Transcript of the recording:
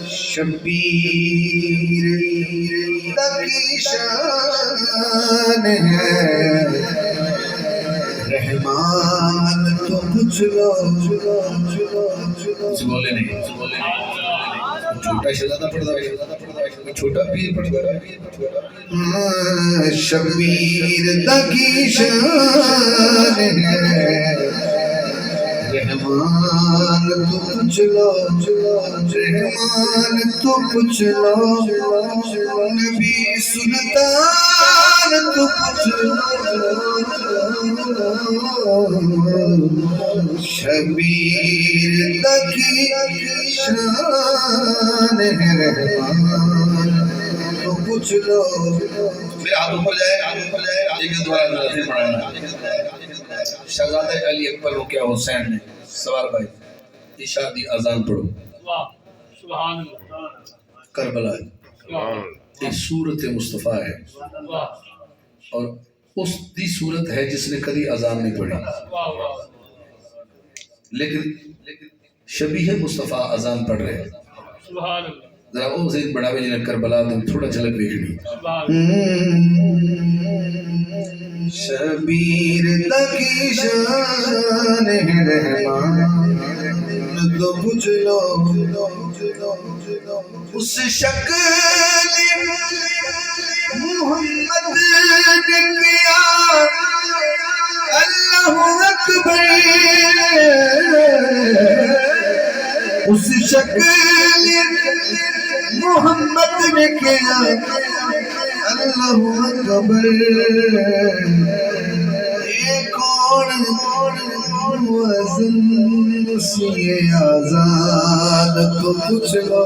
شبیر کی شان ہے رحمان تو کچھ لو بولے نہیں چھوٹا شہزادہ پڑھتا ہے چھوٹا پیر پڑھتا ہے شبیر کی شان ہے رحمان تو کچھ لو رحمان تو کچھ لو نبی سلطان تو کچھ لو شبیر کی شان ہے رحمان تو کچھ لو میرے ہاتھ اوپر جائے ایک دوبارہ نظر پڑھانا شہزادہ علی اکبر رقیہ حسین نے سوار بھائی عشاء دی اذان پڑھو سبحان اللہ کربلا ایک صورت مصطفیٰ ہے اور اس دی صورت ہے جس نے کبھی اذان نہیں پڑھی لیکن شبیہ مصطفیٰ اذان پڑھ رہے ہیں سبحان اللہ ذرا وہ زید بڑھاوے جنہیں کربلا دیں تھوڑا جھلک دیکھنی شبیر کی شان ہے رحمان تو کچھ لو اس شکل محمد نے کیا اللہ اکبر اس شکل محمد نے کیا اللہ اکبر یہ کون وزن سی آزاد تو کچھ لو